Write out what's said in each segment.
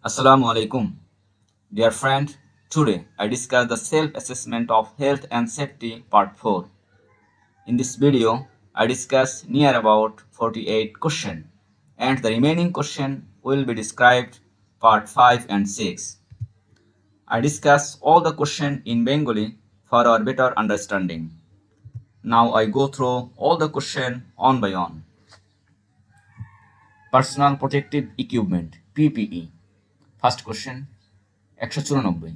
Assalamu alaikum. Dear friend, today I discuss the self-assessment of health and safety part 4. In this video, I discuss near about 48 questions and the remaining question will be described part 5 and 6. I discuss all the question in Bengali for our better understanding. Now I go through all the question on by on. Personal Protective Equipment PPE. First question 194.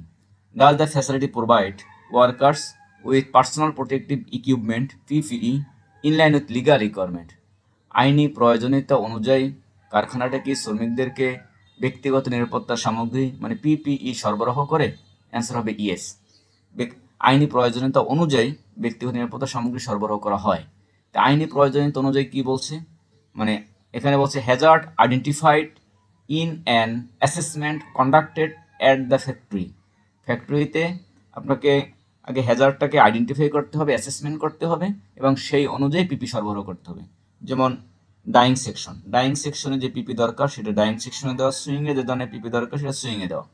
Does the facility provide workers with personal protective equipment PPE in line with legal requirement? আইনি প্রয়োজনীয়তা অনুযায়ী কারখানাটা কি শ্রমিকদেরকে ব্যক্তিগত নিরাপত্তা সামগ্রী মানে PPE সরবরাহ করে? অ্যান্সার হবে ইয়েস। আইনি প্রয়োজনীয়তা অনুযায়ী ব্যক্তিগত নিরাপত্তা সামগ্রী সরবরাহ করা হয়। তা আইনি প্রয়োজনীয়তা অনুযায়ী কি বলছে? মানে এখানে বলছে Hazard identified in an assessment conducted at the factory. ফ্যাক্টরিতে আপনাকে আগে হ্যাজার্ডটাকে আইডেন্টিফাই করতে হবে, অ্যাসেসমেন্ট করতে হবে এবং সেই অনুযায়ী পিপি সরবরাহ করতে হবে। যেমন ডাইং সেকশনে যে পিপি দরকার সেটা ডাইং সেকশনে দেওয়া, সুইংয়ে যে ধরনের পিপি দরকার সেটা সুইংয়ে দেওয়া।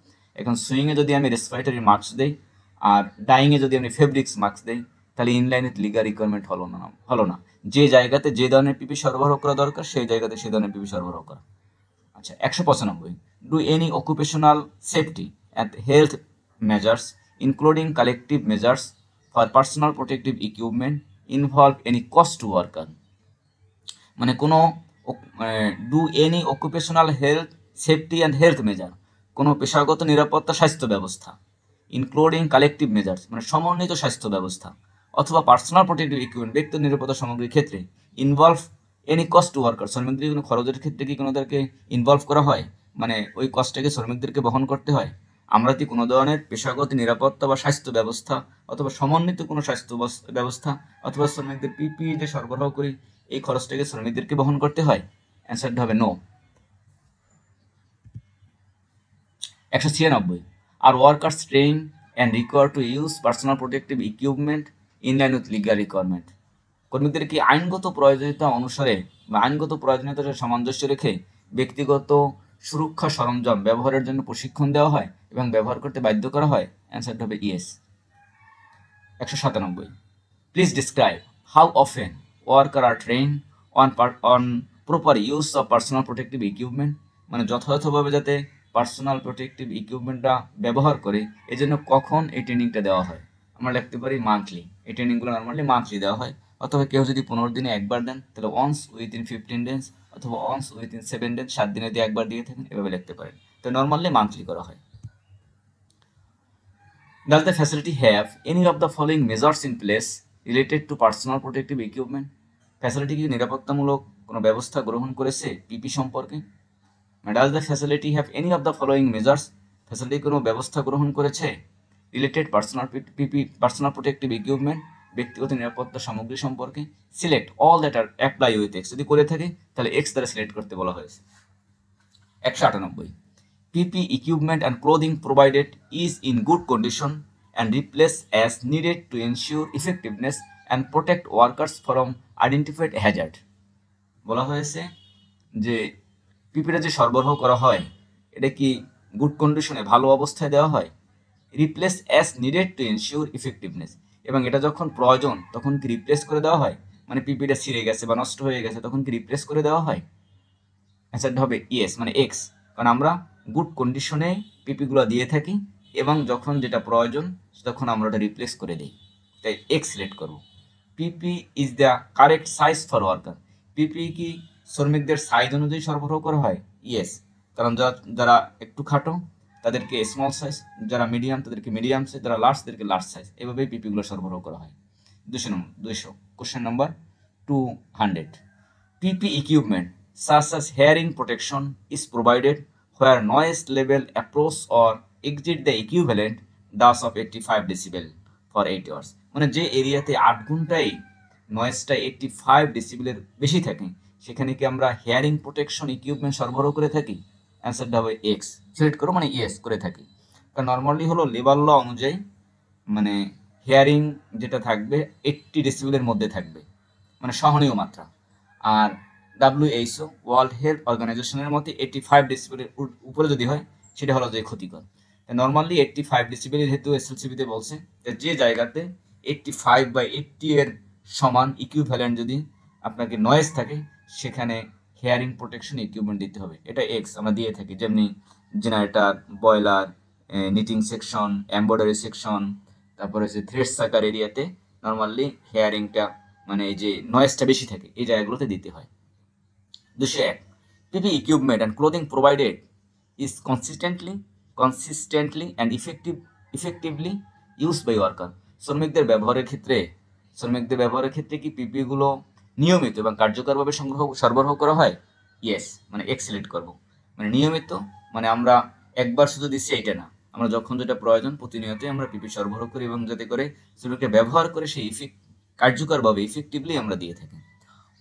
এখন সুইংয়ে যদি আমি রেসপিরেটরি মাস্ক দেই আর ডাইংয়ে যদি আমি ফেব্রিক্স মাস্ক দেই তাহলে ইনলাইন উইথ লিগাল রিকোয়ারমেন্ট হলো না। যে জায়গাতে যে ধরনের পিপি সরবরাহ করা দরকার সেই জায়গাতে সেই ধরনের পিপি সরবরাহ করা। আচ্ছা 195 do any occupational safety and health measures including collective measures for personal protective equipment involve any cost to worker. মানে কোনো do any occupational health safety and health measure কোনো পেশাগত নিরাপত্তা স্বাস্থ্য ব্যবস্থা ইনক্লুডিং কালেকটিভ মেজার্স মানে সমন্বিত স্বাস্থ্য ব্যবস্থা অথবা পার্সোনাল প্রোটেক্টিভ ইকুইপমেন্ট ব্যক্তি নিরাপত্তা সামগ্রীর ক্ষেত্রে involve any cost to worker শ্রমিকদের কোনো খরচের ক্ষেত্রে কি কোনোদেরকে ইনভলভ করা হয়, মানে ওই কস্টটাকে শ্রমিকদেরকে বহন করতে হয়। আমরা কি কোনো ধরনের পেশাগত নিরাপত্তা বা স্বাস্থ্য ব্যবস্থা অথবা সমন্বিত কোনো স্বাস্থ্য ব্যবস্থা অথবা শ্রমিকদের পিপিই যে সরবরাহ করি এই খরচটাকে শ্রমিকদেরকে বহন করতে হয়? অ্যান্সারটা হবে নো। 196 আর workers train and require to use personal protective equipment in line with legal requirement. কর্মীদের কি আইনগত প্রয়োজনীয়তা অনুসারে বা আইনগত প্রয়োজনীয়তার সামঞ্জস্য রেখে ব্যক্তিগত সুরক্ষা সরঞ্জাম ব্যবহারের জন্য প্রশিক্ষণ দেওয়া হয় এবং ব্যবহার করতে বাধ্য করা হয়? অ্যান্সারটা হবে yes. 197 please describe how often worker are train on proper use of personal protective equipment. মানে যথাযথভাবে যাতে পার্সোনাল প্রোটেক্টিভ ইকুইপমেন্টটা ব্যবহার করে এই জন্য কখন এই ট্রেনিংটা দেওয়া হয়? আমরা লিখতে পারি মান্থলি। এই ট্রেনিংগুলো নর্মালি মান্থলি দেওয়া হয়, অথবা কেউ যদি 15 দিনে একবার দেন তাহলে ওয়ান্স উইথিন 15 ডেজ অথবা ওয়ান্স উইথিন 7 ডেজ, 7 দিনে দিয়ে একবার দিয়ে থাকেন, এভাবে লিখতে পারেন। তো নর্মালি মান্থলি করা হয়। Does the facility have any of the following measures in place related to personal protective equipment? Facility কি নিরাপত্তামূলক কোনো ব্যবস্থা গ্রহণ করেছে পিপি সম্পর্কে? Does the facility have any of the following measures? Facility কোনো ব্যবস্থা গ্রহণ করেছে রিলেটেড পার্সোনাল প্রোটেক্টিভ ইকুইপমেন্ট ব্যক্তিগত নিরাপত্তা সামগ্রী সম্পর্কে? Select all that are apply with X. যদি করে থাকে তাহলে এক্স দ্বারা সিলেক্ট করতে বলা হয়েছে। 198 PP equipment and clothing provided is in good condition and replaced as needed to ensure effectiveness and protect workers from identified hazard। বলা হয়েছে যে পিপিটা যে সরবরাহ করা হয় এটা কি গুড কন্ডিশনে ভালো অবস্থায় দেওয়া হয়, replace as needed to ensure effectiveness, এবং এটা যখন প্রয়োজন তখন কি রিপ্লেস করে দেওয়া হয়, মানে পিপিটা ছিঁড়ে গেছে বা নষ্ট হয়ে গেছে তখন কি রিপ্লেস করে দেওয়া হয়? অ্যান্সারটা হবে ইয়েস, মানে এক্স, কারণ আমরা গুড কন্ডিশনে পিপিগুলো দিয়ে থাকি এবং যখন যেটা প্রয়োজন তখন আমরা ওটা রিপ্লেস করে দিই, তাই এক্স সিলেক্ট করব। PP is the correct size for worker. PP কি শ্রমিকদের সাইজ অনুযায়ী সরবরাহ করা হয়? ইয়েস, কারণ যারা একটু খাটো তাদেরকে স্মল সাইজ, যারা মিডিয়াম তাদেরকে মিডিয়াম সাইজ, যারা লার্জ তাদেরকে লার্জ সাইজ, এভাবেই পিপিগুলো সরবরাহ করা হয়। 200 question number 200 PP equipment such as hearing protection is provided where noise level approach or exceed the equivalent dose of 85 decibel for 8 hours। মানে যে এরিয়াতে 8 ঘন্টায় নয়েজটা 85 ডেসিবেলের বেশি থাকে সেখানে কি আমরা হেয়ারিং প্রোটেকশন ইকুইপমেন্ট সরবরাহ করে থাকি? অ্যান্সারটা হবে এক্স, সিলেক্ট করো, মানে ইয়েস করে থাকি। কারণ নর্মালি হলো লেবার ল অনুযায়ী মানে হেয়ারিং যেটা থাকবে 80 ডেসিবেলের মধ্যে থাকবে, মানে সহনীয় মাত্রা। আর WHO ওয়ার্ল্ড হেলথ অর্গানাইজেশনের মতে 85 ডেসিবেলের উপরে যদি হয় সেটা হলো যে ক্ষতিকর। নর্মালি 85 ডেসিবেল যেহেতু এসএলসিবিতে বলছে যে জায়গাতে 85/80 এর সমান ইকুইভ্যালেন্ট যদি আপনাকে নয়েজ থাকে সেখানে হিয়ারিং প্রোটেকশন ইকুইপমেন্ট দিতে হবে। এটা এক্স আমরা দিয়ে থাকি, যেমনি generator, boiler, knitting section, embroidery section, তারপরে হচ্ছে থ্রেড সাকার এরিয়াতে নর্মালি হেয়ারিংটা মানে এই যে নয়েজটা বেশি থাকে এই জায়গাগুলোতে দিতে হয়। 201 PPE equipment and clothing provided is consistently and effectively used by worker. শ্রমিকদের ব্যবহারের ক্ষেত্রে কি পিপি গুলো নিয়মিত এবং কার্যকরভাবে সরবরাহ করা হয়? ইয়েস, মানে এক্সিলেট করব, মানে নিয়মিত মানে আমরা একবার শুধু দিচ্ছি এইটা না, আমরা যখন যেটা প্রয়োজন প্রতিনিয়তই আমরা পিপি সরবরাহ করি এবং যাতে করে শ্রমিককে ব্যবহার করে সেই কার্যকরভাবে ইফেক্টিভলি আমরা দিয়ে থাকি।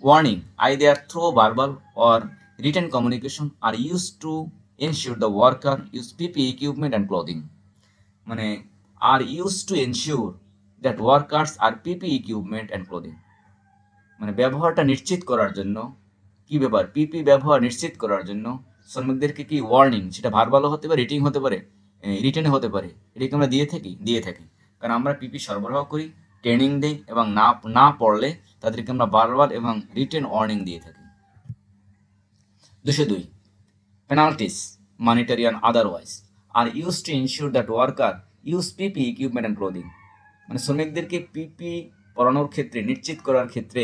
Warning, either through verbal or written communication are used to ensure the worker use PPE equipment and clothing. মানে are used to ensure that workers are PPE equipment and clothing. মানে ব্যবহারটা নিশ্চিত করার জন্য কি ব্যাপার, পিপি ব্যবহার নিশ্চিত করার জন্য শ্রমিকদেরকে কি ওয়ার্নিং, সেটা ভার্বালও হতে পারে, রিটিং হতে পারে, রিটেনে হতে পারে, এটাকে আমরা দিয়ে থাকি কারণ আমরা পিপি সরবরাহ করি, ট্রেনিং দিই এবং না পড়লে তাদেরকে আমরা ভার্বাল এবং রিটেন ওয়ার্নিং দিয়ে থাকি। 202 penalties monetary and otherwise are used to ensure that worker use PPE equipment and clothing. মানে শ্রমিকদেরকে পিপি পরানোর ক্ষেত্রে নিশ্চিত করার ক্ষেত্রে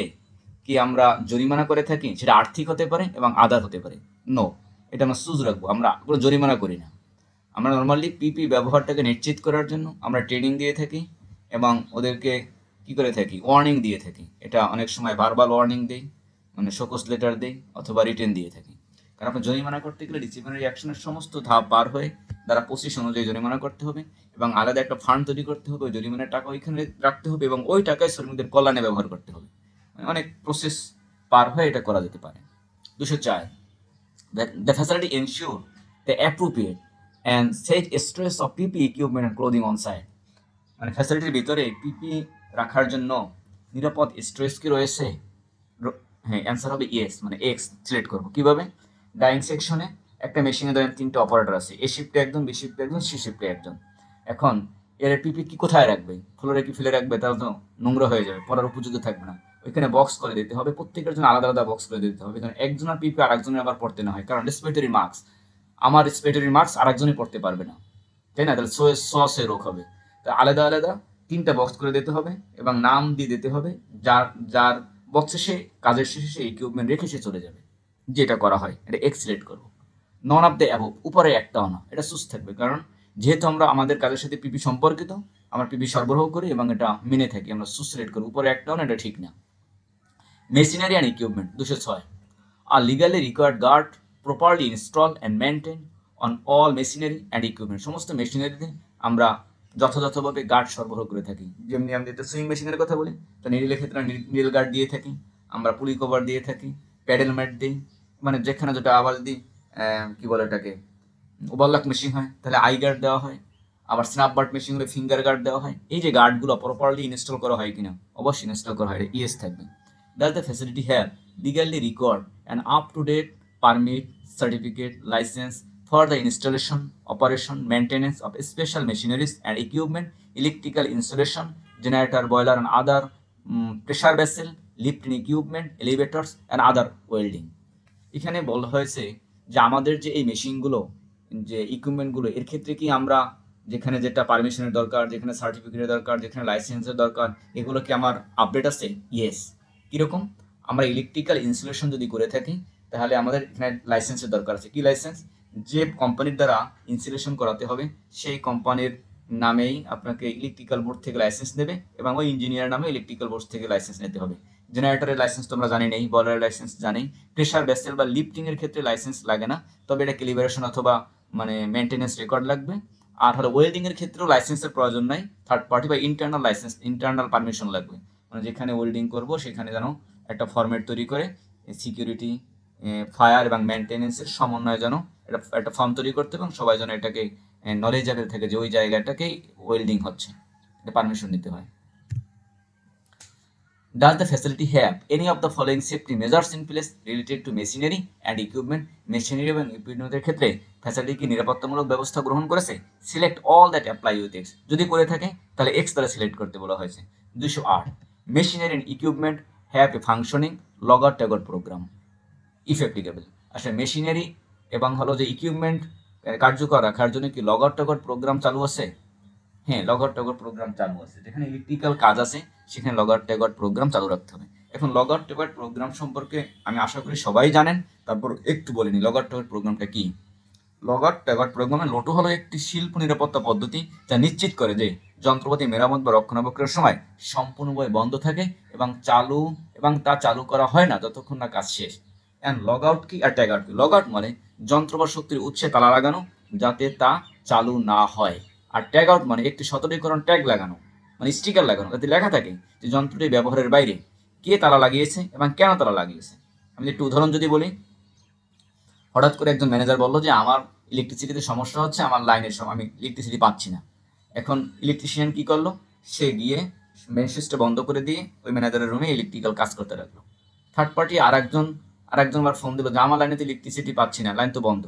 কি আমরা জরিমানা করে থাকি, সেটা আর্থিক হতে পারে এবং আদার হতে পারে। নো, এটা আমরা সুজ রাখবো, আমরা কোনো জরিমানা করি না। আমরা নর্মালি পিপি ব্যবহারটাকে নিশ্চিত করার জন্য আমরা ট্রেনিং দিয়ে থাকি এবং ওদেরকে কি করে থাকি, ওয়ার্নিং দিয়ে থাকি। এটা অনেক সময় ভার্বাল ওয়ার্নিং দেই, মানে শোকজ লেটার দেই, অথবা রিটেন দিয়ে থাকি। কারণ আপনার জরিমানা করতে গেলে ডিসিপ্লিনারি অ্যাকশনের সমস্ত ধাপ পার হয়ে দ্বারা 25 অনুযায়ী জরিমানা করতে হবে এবং আলাদা একটা ফান্ড তৈরি করতে হবে, ওই জরিমানার টাকা ওইখানে রাখতে হবে এবং ওই টাকায় শ্রমিকদের কল্যাণে ব্যবহার করতে হবে। মানে অনেক প্রসেস পার হয়ে এটা করা যেতে পারে। 204 the facility ensure the appropriate and safe storage of PPE equipment and clothing on site. মানে ফ্যাসিলিটির ভিতরে পিপি রাখার জন্য নিরাপদ স্টোরেজ কি রয়েছে? হ্যাঁ, অ্যান্সার হবে ইয়েস, মানে এক্স সিলেক্ট করবো। কিভাবে? ডাইং সেকশনে একটা মেশিনে ধরেন 3টে অপারেটর আছে, এ শিফটে একজন, বি শিফটে একজন, সি শিফটে একজন। এখন এর পিপি কি কোথায় রাখবে? ফ্লোরে কি ফেলে রাখবে? তাহলে তো নোংরা হয়ে যাবে, পড়ার উপযুক্ত থাকবে না। ওইখানে বক্স করে দিতে হবে, প্রত্যেকের জন্য আলাদা আলাদা বক্স করে দিতে হবে, কারণ একজনের পিপি আর একজনের আবার পড়তে না হয়, কারণ রেসপিরেটরি মাস্ক, আমার রেসপিরেটরি মাস্ক আর একজনই পড়তে পারবে না, তাই না? তাহলে সসে রোগ হবে। তা আলাদা আলাদা 3টা বক্স করে দিতে হবে এবং নাম দিয়ে দিতে হবে, যার বক্সে সে কাজের শেষে সে ইকুইপমেন্ট রেখে সে চলে যাবে। যেটা করা হয় এটা এক্সিলেট করবো। নন অফ দ্য অ্যাবভ, উপরে একটাও না, এটা সুস্থ থাকবে, কারণ যেহেতু আমরা আমাদের কাজের সাথে পিপি সম্পর্কিত, আমরা পিপি সরবরাহ করি এবং এটা মেনে থাকি, আমরা সুসিলেট করি। উপরে একটাও না, এটা ঠিক না। Machinery and equipment 206 are legally required guard properly install and maintain on all machinery and equipment. সমস্ত মেশিনারিতে আমরা যথাযথভাবে গার্ড সরবরাহ করে থাকি। যেমনি আমি যেটা সুইং মেশিনের কথা বলি, তো নিডলের ক্ষেত্রে নিডল গার্ড দিয়ে থাকি, আমরা পুলি কভার দিয়ে থাকি, প্যাডেল ম্যাট দিই, মানে যেখানে যেটা আওয়াজ দিই, কি বলে এটাকে, ওভারলক মেশিন হয় তাহলে আই গার্ড দেওয়া হয়, আবার স্ন্যাপবার্ড মেশিন হলে ফিঙ্গার গার্ড দেওয়া হয়। এই যে গার্ডগুলো প্রপারলি ইনস্টল করা হয় কিনা, অবশ্যই ইনস্টল করা হয়, ইয়েস থাকবে। Does the facility have legally record an up-to-date permit, certificate, license for the installation, operation, maintenance of special machineries and equipment, electrical installation, generator, boiler and other pressure vessel, lifting equipment, elevators and other welding? এখানে বলা হয়েছে যে আমাদের যে এই মেশিনগুলো, যে ইকুইপমেন্টগুলো, এর ক্ষেত্রে কি আমরা যেখানে যেটা পারমিশনের দরকার, যেখানে সার্টিফিকেটের দরকার, যেখানে লাইসেন্সের দরকার, এগুলো কি আমার আপডেট আছে? ইয়েস। কীরকম? আমরা ইলেকট্রিক্যাল ইনস্টলেশন যদি করে থাকি তাহলে আমাদের এখানে লাইসেন্সের দরকার আছে। কি লাইসেন্স? যে কোম্পানির দ্বারা ইনস্টলেশন করাতে হবে সেই কোম্পানির নামেই আপনাকে ইলেকট্রিক্যাল বোর্ড থেকে লাইসেন্স নেবে এবং ওই ইঞ্জিনিয়ার নামে ইলেকট্রিক্যাল বোর্ড থেকে লাইসেন্স নিতে হবে। জেনারেটরের লাইসেন্স তোমরা জানি নেই, বয়লারের লাইসেন্স জানি, প্রেশার ভেসেল বা লিফটিংয়ের ক্ষেত্রে লাইসেন্স লাগে না, তবে এটা ক্যালিব্রেশন অথবা মানে মেনটেন্যান্স রেকর্ড লাগবে। আর হলো ওয়েল্ডিংয়ের ক্ষেত্রেও লাইসেন্সের প্রয়োজন নাই, থার্ড পার্টি বা ইন্টারনাল লাইসেন্স, ইন্টারনাল পারমিশন লাগবে। মানে যেখানে ওয়েল্ডিং করবো সেখানে যেন একটা ফরম্যাট তৈরি করে সিকিউরিটি, ফায়ার এবং মেনটেন্যান্সের সমন্বয়ে যেন একটা ফর্ম তৈরি করতে এবং সবাই যেন এটাকে নলেজেবল থাকে যে ওই জায়গাটাকেই ওয়েল্ডিং হচ্ছে, এটা পারমিশন নিতে হয়। Does the facility have any of the following safety measures in place related to machinery and equipment? Machinery এবং ইকুইপমেন্টের ক্ষেত্রে ফ্যাসিলিটি কি নিরাপত্তামূলক ব্যবস্থা গ্রহণ করেছে? Select all that apply with X. যদি করে থাকে তাহলে এক্স দ্বারা সিলেক্ট করতে বলা হয়েছে। 208 machinery and equipment have a functioning logger tagger program if applicable. আসলে মেশিনারি এবং হলো যে ইকুইপমেন্ট কার্যকর রাখার জন্য কি লগর ট্যাগর প্রোগ্রাম চালু আছে? হ্যাঁ, লগর ট্যাগর প্রোগ্রাম চালু আছে। যেখানে ইলেকট্রিক্যাল কাজ আছে সেখানে লগর ট্যাগর প্রোগ্রাম চালু রাখতে হবে। এখন লগর ট্যাগর প্রোগ্রাম সম্পর্কে আমি আশা করি সবাই জানেন, তারপর একটু বলিনি লগর ট্যাগর প্রোগ্রামটা কি। লগর ট্যাগর প্রোগ্রামে লোটো হলো একটি শিল্প নিরাপত্তা পদ্ধতি যা নিশ্চিত করে যে যন্ত্রপাতি মেরামত বা রক্ষণাবেক্ষণের সময় সম্পূর্ণভাবে বন্ধ থাকে এবং তা চালু করা হয় না যতক্ষণ না কাজ শেষ। অ্যান্ড লগ আউট কি আর ট্যাগ আউট কি? লগ আউট মানে যন্ত্র বা শক্তির উৎসে তালা লাগানো যাতে তা চালু না হয়, আর ট্যাগ আউট মানে একটি সতর্কীকরণ ট্যাগ লাগানো, মানে স্টিকার লাগানো, যাতে লেখা থাকে যে যন্ত্রটি ব্যবহারের বাইরে কে তালা লাগিয়েছে এবং কেন তালা লাগিয়েছে। আমি একটু উদাহরণ যদি বলি, হঠাৎ করে একজন ম্যানেজার বললো যে আমার ইলেকট্রিসিটিতে সমস্যা হচ্ছে, আমার লাইনের সময় আমি ইলেকট্রিসিটি পাচ্ছি না। এখন ইলেকট্রিশিয়ান কি করলো, সে গিয়ে মেন সুইচটা বন্ধ করে দিয়ে ওই ম্যানেজারের রুমে ইলেকট্রিক্যাল কাজ করতে লাগলো। থার্ড পার্টি আরেকজন আবার ফোন দিল যে আমার লাইনে তো ইলেকট্রিসিটি পাচ্ছি না, লাইন তো বন্ধ।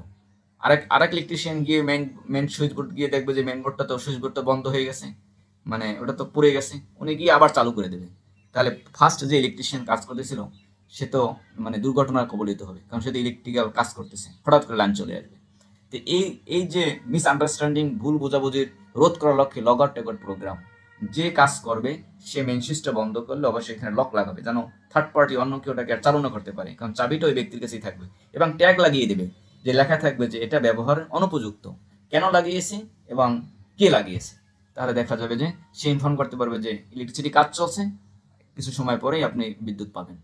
আরেক ইলেকট্রিশিয়ান গিয়ে মেন সুইচ বোর্ড গিয়ে দেখবে যে মেন বোর্ডটা তো সুইচ বোর্ডটা বন্ধ হয়ে গেছে, মানে ওটা তো পুড়ে গেছে। উনি গিয়ে আবার চালু করে দেবে। তাহলে ফার্স্ট যে ইলেকট্রিশিয়ান কাজ করতেছিল সে তো মানে দুর্ঘটনার কবলিত হবে, কারণ সে তো ইলেকট্রিক্যাল কাজ করতেছে, হঠাৎ করে লাইন চলে আসবে। তো এই যে মিসআন্ডারস্ট্যান্ডিং, ভুল বোঝাবুঝির রোধ করার লক্ষ্যে লগর ট্যাগর প্রোগ্রাম। যে কাজ করবে সে মেন সুইচটা বন্ধ করলে অবশ্যই এখানে লক লাগাবে, যেন থার্ড পার্টি অন্য কেউ ওটাকে আর চালু না করতে পারে, কারণ চাবিটা ওই ব্যক্তির কাছেই থাকবে। এবং ট্যাগ লাগিয়ে দেবে, যে লেখা থাকবে যে এটা ব্যবহার অনুপযুক্ত, কেন লাগিয়েছে এবং কে লাগিয়েছে। তাহলে দেখা যাবে যে সে ইনফর্ম করতে পারবে যে ইলেকট্রিসিটি কাজ চলছে, কিছু সময় পরেই আপনি বিদ্যুৎ পাবেন।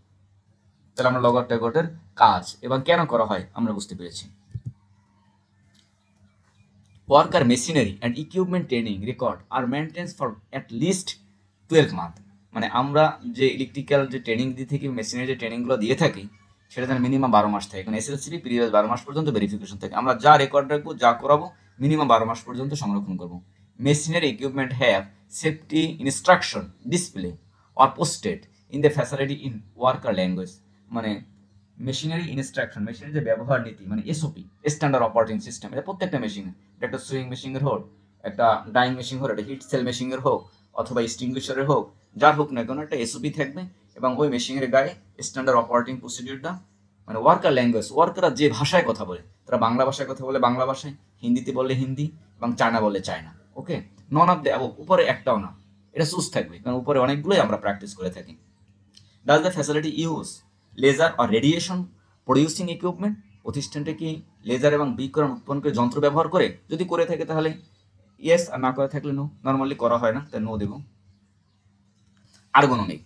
তাহলে আমরা লগর ট্যাগরের কাজ এবং কেন করা হয় আমরা বুঝতে পেরেছি। Worker machinery and equipment training record are maintained for at least 12 month। মানে আমরা যে ইলেকট্রিক্যাল যে ট্রেনিং দিয়ে থাকি, মেশিনের যে ট্রেনিংগুলো দিয়ে থাকি, সেটা যেন মিনিমাম 12 মাস থাকে। কারণ এসএলসিপি পিরিয়ড 12 মাস পর্যন্ত ভেরিফিকেশন থাকে। আমরা যা রেকর্ড রাখবো, যা করাবো, মিনিমাম 12 মাস পর্যন্ত সংরক্ষণ করবো। Machinery equipment have safety instruction display or posted in the facility in worker language. মানে মেশিনারি ইনস্ট্রাকশন, মেশিনের যে ব্যবহার নীতি, মানে এসওপি, স্ট্যান্ডার্ড অপারেটিং সিস্টেম, এটা প্রত্যেকটা মেশিনে, এটা একটা সুইং মেশিনের হোক, একটা ডাইং মেশিন হোক, একটা হিট সেল মেশিনের হোক, অথবা এক্সটিংগুইশারের হোক, যার হোক না কেন একটা এসওপি থাকবে। এবং ওই মেশিনের গায়ে স্ট্যান্ডার্ড অপারেটিং প্রসিডিউরটা, মানে ওয়ার্কার ল্যাঙ্গুয়েজ, ওয়ার্কাররা যে ভাষায় কথা বলে, তারা বাংলা ভাষায় কথা বলে বাংলা ভাষায়, হিন্দিতে বললে হিন্দি, এবং চায়না বললে China. Okay, none of the above, উপরে একটাও না, এটা চুজ থাকবে, কারণ উপরে অনেকগুলোই আমরা প্র্যাকটিস করে থাকি। Does the facility use laser or radiation producing equipment? প্রতিষ্ঠানটি কি লেজার এবং বিকিরণ উৎপন্নকারী যন্ত্র ব্যবহার করে? যদি করে থাকে তাহলে ইয়েস, আর না করে থাকলে নো। নর্মালি করা হয় না, তাই নো দেব। Ergonomic,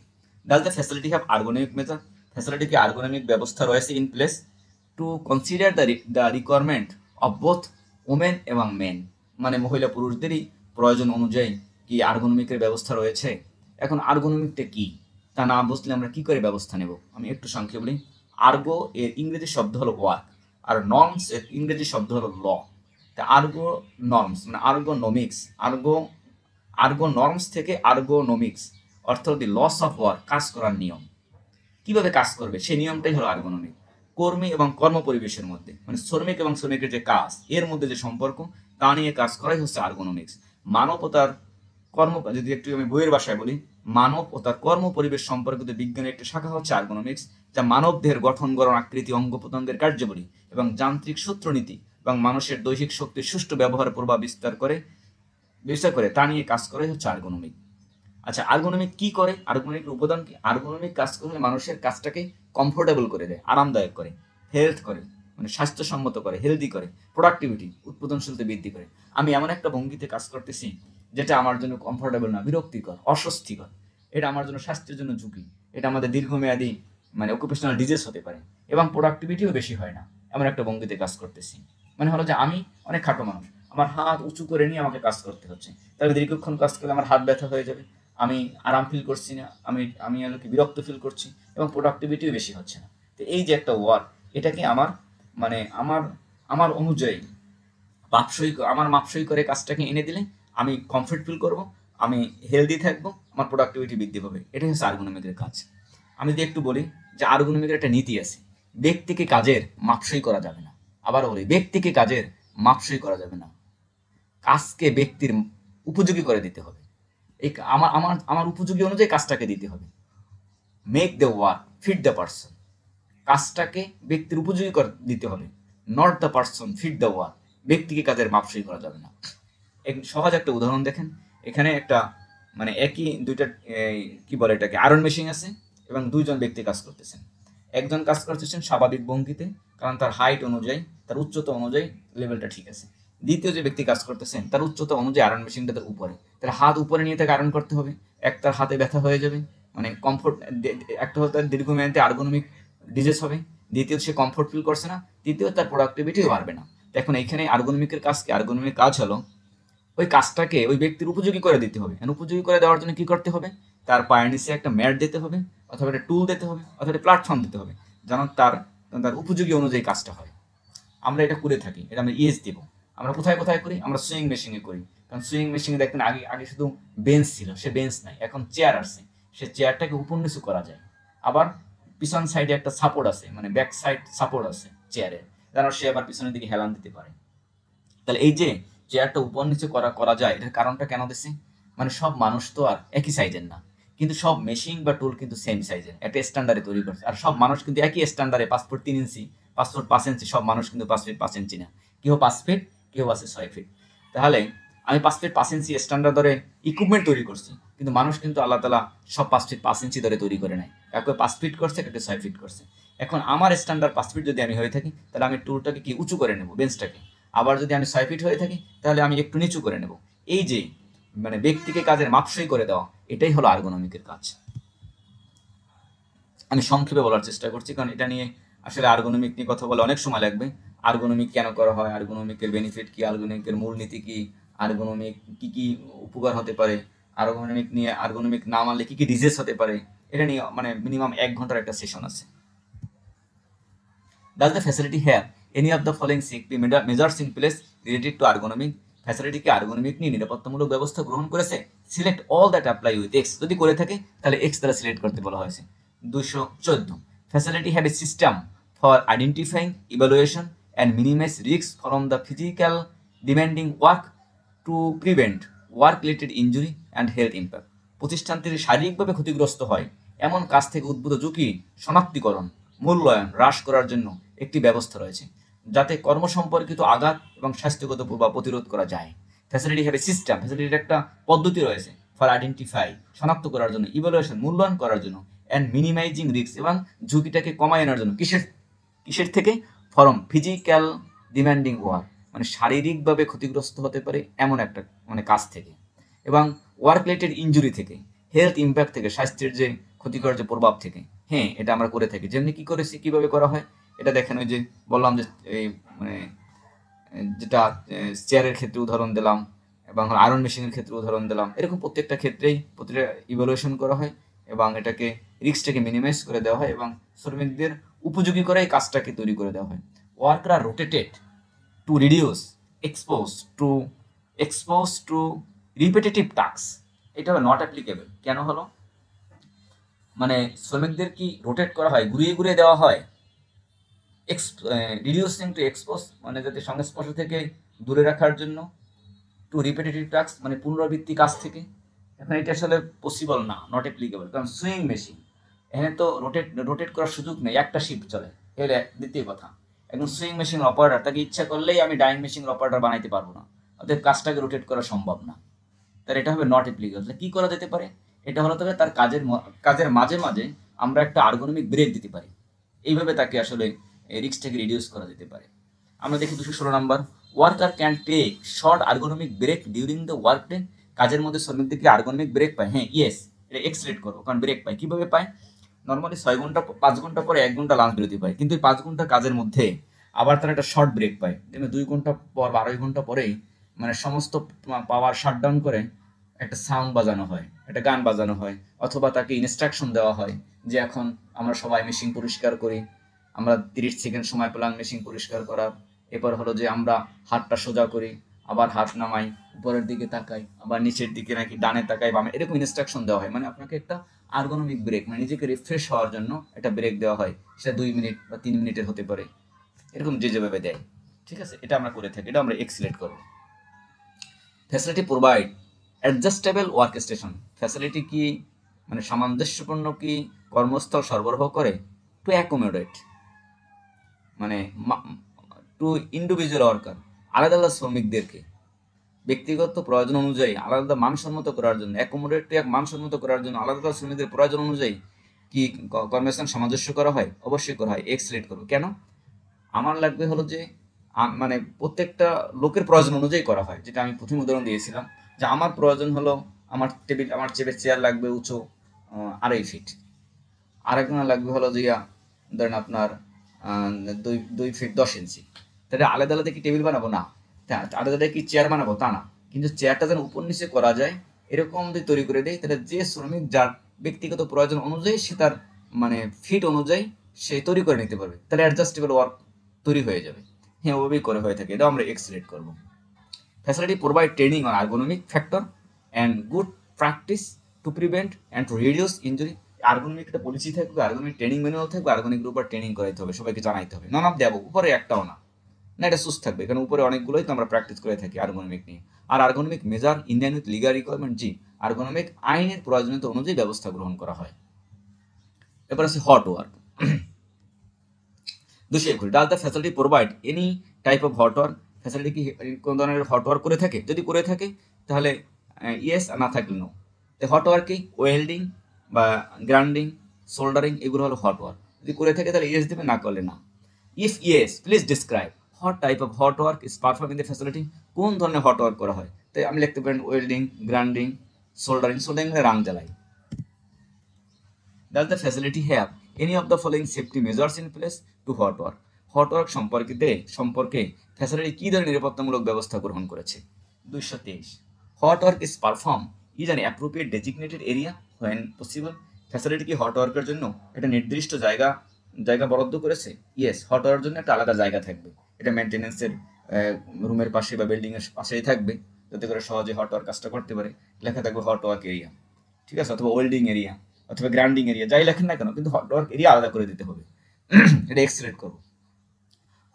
does the facility have ergonomic measure? Facility কি আর্গোনমিক ব্যবস্থা রয়েছে in place to consider the requirement of both women এবং মেন? মানে মহিলা পুরুষদেরই প্রয়োজন অনুযায়ী কি আর্গোনমিকের ব্যবস্থা রয়েছে? এখন আর্গোনমিকটা কি তা না বুঝলে আমরা কি করে ব্যবস্থা নেব? আমি একটু সংক্ষেপে বলি। আর্গো এর ইংরেজি শব্দ হলো ওয়ার্ক, আর নর্মস এর ইংরেজি শব্দ হলো ল। তা আর্গো নর্মস মানে আর্গোনমিক্স, আর্গো নর্মস থেকে আর্গোনমিক্স, অর্থাৎ দি লস অফ ওয়ার্ক, কাজ করার নিয়ম, কিভাবে কাজ করবে সেই নিয়মটাই হলো আর্গোনমিক। কর্মী এবং কর্ম পরিবেশের মধ্যে, মানে শ্রমিক এবং শ্রমিকের যে কাজ, এর মধ্যে যে সম্পর্ক, তা নিয়ে কাজ করাই হচ্ছে আর্গোনমিক্স। মানব ও তার কর্ম, যদি একটু আমি বইয়ের ভাষায় বলি, মানব ও তার কর্ম পরিবেশ সম্পর্কিত বিজ্ঞানের একটি শাখা হচ্ছে আর্গোনমিক্স, যা মানব দেহের গঠন, গড়ন, আকৃতি, অঙ্গ প্রত্যঙ্গের কার্যাবলী এবং যান্ত্রিক সূত্রনীতি এবং মানুষের দৈহিক শক্তির সুষ্ঠু ব্যবহারের প্রভাব বিস্তার করে তা নিয়ে কাজ করাই হচ্ছে আর্গোনমিক। আচ্ছা, আর্গোনমিক কি করে? আর্গোনমিকের উপাদান কি? আর্গোনমিক কাজ করলে মানুষের কাজটাকে কমফোর্টেবল করে দেয়, আরামদায়ক করে, হেলথ করে, মানে স্বাস্থ্যসম্মত করে, হেলদি করে, প্রোডাক্টিভিটি, উৎপাদনশীলতা বৃদ্ধি করে। আমি এমন একটা ভঙ্গিতে কাজ করতেছি যেটা আমার জন্য কমফোর্টেবল না, বিরক্তিকর, অস্বস্তিকর, এটা আমার জন্য স্বাস্থ্যের জন্য ঝুঁকি, এটা আমাদের দীর্ঘমেয়াদী মানে অকুপেশনাল ডিজিজ হতে পারে, এবং প্রোডাক্টিভিটিও বেশি হয় না। এমন একটা ভঙ্গিতে কাজ করতেছি, মানে হলো যে আমি অনেক খাটো মানুষ, আমার হাত উঁচু করে নিয়ে আমাকে কাজ করতে হচ্ছে, তাহলে দীর্ঘক্ষণ কাজ করলে আমার হাত ব্যথা হয়ে যাবে, আমি আরাম ফিল করছি না, আমি আর কি বিরক্ত ফিল করছি, এবং প্রোডাক্টিভিটিও বেশি হচ্ছে না। তো এই যে একটা ওয়ার্ক, এটাকে মানে আমার অনুযায়ী মাপসই করে কাজটাকে এনে দিলে আমি কমফর্ট ফিল করব, আমি হেলদি থাকবো, আমার প্রোডাক্টিভিটি বৃদ্ধি পাবে। এটাই হচ্ছে আর্গোনমিকের কাজ। আমি যদি একটু বলি যে আর্গোনমিকের একটা নীতি আছে, ব্যক্তিকে কাজের মাপসই করা যাবে না। আবার বলি, ব্যক্তিকে কাজের মাপসই করা যাবে না, কাজকে ব্যক্তির উপযোগী করে দিতে হবে। এই আমার আমার আমার উপযোগী অনুযায়ী কাজটাকে দিতে হবে। Make the work fit the person, কাজটাকে ব্যক্তির উপযোগী করে দিতে হবে, not the person fit the work, ব্যক্তিকে কাজের মাপসই করা যাবে না। সহজ একটা উদাহরণ দেখেন, এখানে একটা মানে একই দুইটা কি বলে এটাকে আয়রন মেশিন আছে এবং দুইজন ব্যক্তি কাজ করতেছেন। একজন কাজ করতেছেন স্বাভাবিক ভঙ্গিতে, কারণ তার হাইট অনুযায়ী, তার উচ্চতা অনুযায়ী লেভেলটা ঠিক আছে। দ্বিতীয় যে ব্যক্তি কাজ করতেছেন তার উচ্চতা অনুযায়ী আয়রন মেশিনটা তার উপরে, তার হাত উপরে নিয়ে তাকে আয়রন করতে হবে। তার হাতে ব্যথা হয়ে যাবে, মানে কমফোর্ট, একটা হলো তার দীর্ঘমেয়াদে আর্গোনমিক ডিজিজ হবে, দ্বিতীয়ত সে কমফোর্ট ফিল করছে না, তৃতীয় তার প্রোডাক্টিভিটিও বাড়বে না। এখন এইখানে আর্গোনমিকের কাজ কি? আর্গোনমিক কাজ হলো ওই কাজটাকে ওই ব্যক্তির উপযোগী করে দিতে হবে। উপযোগী করে দেওয়ার জন্য কি করতে হবে? তার পায়ের নিচে একটা ম্যাট দিতে হবে, অথবা একটা টুল দিতে হবে, অথবা একটা প্ল্যাটফর্ম দিতে হবে, যেন তার তার উপযোগী অনুযায়ী কাজটা হয়। আমরা এটা করে থাকি, এটা আমরা ইএস দিব। আমরা কোথায় কোথায় করি? আমরা সুইং মেশিনে করি। কারণ সুইং মেশিনে দেখবেন আগে আগে শুধু বেঞ্চ ছিল, সে বেঞ্চ নাই, এখন চেয়ার আসছে, সে চেয়ারটাকে উপর নিচু করা যায়। আবার পিছন সাইডে একটা সাপোর্ট আছে, মানে ব্যাক সাইড সাপোর্ট আছে চেয়ারের, যেন সে আবার পিছনের দিকে হেলান দিতে পারে। তাহলে এই যে চেয়ারটা উপর নিচে করা যায়, এটার কারণটা কেন দিচ্ছে? মানে সব মানুষ তো আর একই সাইজের না, কিন্তু সব মেশিন বা টুল কিন্তু সেম সাইজের, একটা স্ট্যান্ডার্ডে তৈরি করছে। আর সব মানুষ কিন্তু একই স্ট্যান্ডার্ডে 5 ফুট 3 ইঞ্চি, 5 ফুট 5 ইঞ্চি, সব মানুষ কিন্তু 5 ফিট 5 ইঞ্চি না, কেউ 5 ফিট, কেউ আছে 6 ফিট। তাহলে আমি 5 ফিট 5 ইঞ্চি স্ট্যান্ডার্ড ধরে ইকুইপমেন্ট তৈরি করছি, কিন্তু মানুষ কিন্তু আল্লাহ তালা সব 5 ফিট 5 ইঞ্চি ধরে তৈরি করে নাই, কাউকে 5 ফিট করছে, কাউকে 6 ফিট করছে। এখন আমার স্ট্যান্ডার্ড 5 ফিট যদি আমি হয়ে থাকি, তাহলে আমি টুলটাকে কি উঁচু করে নেব, বেঞ্চটাকে। আবার যদি আমি 6 ফিট হয়ে থাকি, তাহলে আমি একটু নিচু করে নেব। এই যে মানে ব্যক্তিকে কাজের মাপসই করে দেওয়া, এটাই হলো আর্গোনমিকের কাজ। আমি সংক্ষেপে বলার চেষ্টা করছি, কারণ এটা নিয়ে আসলে আর্গোনমিক নিয়ে কথা বলে অনেক সময় লাগবে। আর্গোনমিক কেন করা হয়, আর্গোনমিকের বেনিফিট কি, আর্গোনমিকের মূলনীতি কি, আর্গোনমিক কি কি উপকার হতে পারে, আর্গোনমিক না মানলে কি কি ডিজিজ হতে পারে, এটা নিয়ে মানে মিনিমাম 1 ঘন্টার একটা সেশন আছে। Does the facility have any of the following safety measures in place related to ergonomic? Facility কি আর্গোনমিক নিয়ে নিরাপত্তামূলক ব্যবস্থা গ্রহণ করেছে? Select all that apply with X, যদি করে থাকে তাহলে এক্স দ্বারা সিলেক্ট করতে বলা হয়েছে। 214 facility have a system for identifying evaluation and minimize risk from the physical demanding work to prevent work related injury and health impact. প্রতিষ্ঠানটির শারীরিকভাবে ক্ষতিগ্রস্ত হয় এমন কাজ থেকে উদ্ভূত ঝুঁকি শনাক্তিকরণ, মূল্যায়ন হ্রাস করার জন্য একটি ব্যবস্থা রয়েছে, যাতে কর্মসম্পর্কিত আঘাত এবং স্বাস্থ্যগত প্রভাব প্রতিরোধ করা যায়। ফ্যাসিলিটি হ্যাভ এ সিস্টেম, ফ্যাসিলিটির একটা পদ্ধতি রয়েছে ফর আইডেন্টিফাই, শনাক্ত করার জন্য, ইভালুয়েশন মূল্যায়ন করার জন্য, অ্যান্ড মিনিমাইজিং রিস্ক এবং ঝুঁকিটাকে কমায় আনার জন্য। কিসের থেকে? ফরম ফিজিক্যাল ডিমান্ডিং ওয়ার্ক, মানে শারীরিকভাবে ক্ষতিগ্রস্ত হতে পারে এমন একটা মানে কাজ থেকে, এবং ওয়ার্ক রিলেটেড ইনজুরি থেকে, হেলথ ইম্প্যাক্ট থেকে, স্বাস্থ্যের যে ক্ষতিকর যে প্রভাব থেকে। হ্যাঁ, এটা আমরা করে থাকি। যেমনি কি করেছি, কিভাবে করা হয় এটা দেখেন। ওই যে বললাম যে এই মানে যেটা চেয়ারের ক্ষেত্রে উদাহরণ দিলাম, এবং আয়রন মেশিনের ক্ষেত্রে উদাহরণ দিলাম, এরকম প্রত্যেকটা ক্ষেত্রেই প্রতিটা ইভালুয়েশন করা হয় এবং এটাকে রিস্কটাকে মিনিমাইজ করে দেওয়া হয় এবং শ্রমিকদের উপযোগী করে এই কাজটাকে তৈরি করে দেওয়া হয়। Worker are rotated to reduce expose to repetitive task. এটা হবে নট অ্যাপ্লিকেবল। কেন হলো? মানে শ্রমিকদের কি রোটেট করা হয়, ঘুরিয়ে ঘুরিয়ে দেওয়া হয়, রিডিউসিং টু এক্সপোজ মানে যাতে সংস্পর্শ থেকে দূরে রাখার জন্য, টু রিপিটেটিভ টাস্ক মানে পুনরাবৃত্তি কাজ থেকে। এখন এটা আসলে পসিবল না, নট অ্যাপ্লিকেবল। কারণ সুইং মেশিন, এখানে তো রোটেট করার সুযোগ নেই, একটা শিফট চলে। এর দ্বিতীয় কথা, একদম সুইং মেশিন অপারেটর, তাকে ইচ্ছা করলেই আমি ডাইং মেশিনের অপারেটর বানাইতে পারবো না, অতএব কাজটাকে রোটেট করা সম্ভব না। তাহলে এটা হবে নট অ্যাপ্লিকেবল। তাহলে কী করা যেতে পারে? এটা হলো তবে তার কাজের মাঝে মাঝে আমরা একটা আর্গোনমিক ব্রেক দিতে পারি, এইভাবে তাকে আসলে রিস্কটাকে রিডিউস করা যেতে পারে। আমরা দেখি 216 number, worker can take short ergonomic break during the work day. কাজের মধ্যে শ্রমিকদের কি আর্গোনমিক ব্রেক পায়? হ্যাঁ, ইয়েস, এটা এক্সলেট করবো, কারণ ব্রেক পায়। কীভাবে পায়? নর্মালি 5 ঘন্টা পরে 1 ঘন্টা লাঞ্চ বিরতি পায়, কিন্তু এই 5 ঘন্টা কাজের মধ্যে আবার তারা একটা শর্ট ব্রেক পায়। দেখবেন 2 ঘন্টা পর বা 2.5 ঘন্টা পরেই মানে সমস্ত পাওয়ার শাটডাউন করে একটা সাউন্ড বাজানো হয়, একটা গান বাজানো হয়, অথবা তাকে ইনস্ট্রাকশন দেওয়া হয় যে এখন আমরা সবাই মেশিন পরিষ্কার করি, আমরা 30 সেকেন্ড সময় পেলাম মেশিন পরিষ্কার করার। এরপর হলো যে আমরা হাতটা সোজা করি, আবার হাত নামাই, উপরের দিকে তাকাই, আবার নিচের দিকে নাকি ডানে তাকাই বামে, এরকম ইনস্ট্রাকশন দেওয়া হয়। মানে আপনাকে একটা আর্গোনমিক ব্রেক, মানে নিজেকে রিফ্রেশ হওয়ার জন্য একটা ব্রেক দেওয়া হয়, সেটা 2 মিনিট বা 3 মিনিটের হতে পারে, এরকম যে যেভাবে দেয়। ঠিক আছে, এটা আমরা করে থাকি, এটা আমরা এক্সিলেট করবো। Facility provide adjustable work station. Facility কি মানে সামঞ্জস্যপূর্ণ কি কর্মস্থল সরবরাহ করে? টু অ্যাকোমোডেট মানে টু ইন্ডিভিজুয়াল ওয়ার্কার, আলাদা আলাদা শ্রমিকদেরকে ব্যক্তিগত প্রয়োজন অনুযায়ী আলাদা মানসম্মত করার জন্য, অ্যাকোমোডেট টু এক মানসম্মত করার জন্য আলাদা আলাদা শ্রমিকদের প্রয়োজন অনুযায়ী কি কর্মস্থান সামঞ্জস্য করা হয়? অবশ্যই করা হয়। এক্সিলেট করবো। কেন? আমার লাগবে হলো যে মানে প্রত্যেকটা লোকের প্রয়োজন অনুযায়ী করা হয়, যেটা আমি প্রথম উদাহরণ দিয়েছিলাম, যে আমার প্রয়োজন হলো আমার চেয়ার লাগবে উঁচু 2.5 ফিট, আরেকজনের লাগবে হলো যে ধরেন আপনার 2 ফিট 10 ইঞ্চি। তাহলে আলাদা আলাদা কি টেবিল বানাবো? না। আলাদা আলাদা কি চেয়ার বানাবো? তা না। কিন্তু চেয়ারটা যেন উপর নিচে করা যায় এরকম যদি তৈরি করে দেয়, তাহলে যে শ্রমিক যার ব্যক্তিগত প্রয়োজন অনুযায়ী সে তার মানে ফিট অনুযায়ী সে তৈরি করে নিতে পারবে, তাহলে অ্যাডজাস্টেবল ওয়ার্ক তৈরি হয়ে যাবে। হ্যাঁ, ওভাবেই করে হয়ে থাকে। এটা আমরা এক্সিলেট করবো। Facility provide training on ergonomic factor and good practice to prevent and to reduce injury. Ergonomic একটা পলিসি থাকবে, আর্গোনমিক ট্রেনিং ম্যানুয়াল থাকবে, আর্গোনমিকের উপর ট্রেনিং করাইতে হবে, সবাইকে জানাইতে হবে। নন অফ দেব উপরে একটাও না, না এটা সুস্থ থাকবে, কারণ উপরে অনেকগুলোই তো আমরা প্র্যাকটিস করে থাকি আর্গোনমিক নিয়ে। আর ergonomic measure Indian with legal requirement, জি আর্গোনমিক আইনের প্রয়োজনীয়তা অনুযায়ী ব্যবস্থা গ্রহণ করা হয়। এবার আছে hot work. 221 does the facility provide any type of hot work. Facility কি কোন ধরনের হট ওয়ার্ক করে থাকে? যদি করে থাকে তাহলে ইয়েস, আর না থাকলে নো। হট ওয়ার্ক কি? ওয়েল্ডিং বা গ্রাইন্ডিং, সোল্ডারিং, এগুলো হলো হট ওয়ার্ক। যদি করে থাকে তাহলে ইয়েস দেবে, না করলে না। If yes please describe what type of hot work is perform in the facility. কোন ধরনের হট ওয়ার্ক করা হয়? তাই আমি লিখতে পারেন ওয়েল্ডিং, গ্রাইন্ডিং, সোল্ডারিং। সোল্ডারিং রাং জ্বালাই। Does the facility have any of the following safety measures in place to hot work? Hot work সম্পর্কে ফ্যাসিলিটি কি ধরনের নিরাপত্তামূলক ব্যবস্থা গ্রহণ করেছে? 223 hot work is perform is an appropriate designated area when possible. Facility কি hot ওয়ার্কের জন্য একটা নির্দিষ্ট জায়গা বরাদ্দ করেছে? ইয়েস, হট ওয়ার্কের জন্য একটা আলাদা জায়গা থাকবে, এটা মেনটেন্যান্সের রুমের পাশে বা বিল্ডিং এর পাশেই থাকবে, যাতে করে সহজে হট ওয়ার্ক কাজটা করতে পারে। লেখা থাকবে হট ওয়ার্ক এরিয়া, ঠিক আছে, অথবা ওয়েল্ডিং এরিয়া অথবা গ্রাইন্ডিং এরিয়া, যাই লেখেন না কেন, কিন্তু হট ওয়ার্ক এরিয়া আলাদা করে দিতে হবে। এটা এক্সিলেট করবো।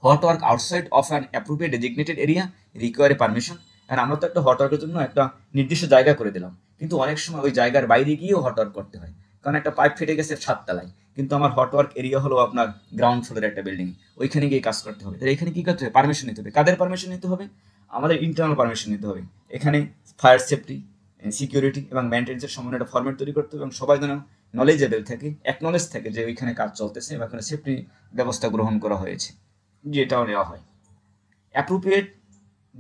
Hot work outside of an appropriate designated area require permission. আর আমরা তো একটা হট ওয়ার্কের জন্য একটা নির্দিষ্ট জায়গা করে দিলাম, কিন্তু অনেক সময় ওই জায়গার বাইরে গিয়েও হট ওয়ার্ক করতে হয়, কারণ একটা পাইপ ফেটে গেছে 7 তলায়, কিন্তু আমার হট ওয়ার্ক এরিয়া হলো আপনার গ্রাউন্ড ফ্লোরের একটা বিল্ডিং, ওইখানে গিয়ে কাজ করতে হবে। তাহলে এখানে কি করতে হবে? পারমিশন নিতে হবে। কাদের পারমিশন নিতে হবে? আমাদের ইন্টারনাল পারমিশন নিতে হবে। এখানে ফায়ার সেফটি, সিকিউরিটি এবং মেনটেন্সের সম্বন্ধে একটা ফরম্যাট তৈরি করতে হবে, এবং সবাই যেন নলেজেবল থাকে, অ্যাকনলেজ থাকে যে ওইখানে কাজ চলতেছে এবং এখানে সেফটি ব্যবস্থা গ্রহণ করা হয়েছে, যেটাও নেওয়া হয়। Appropriate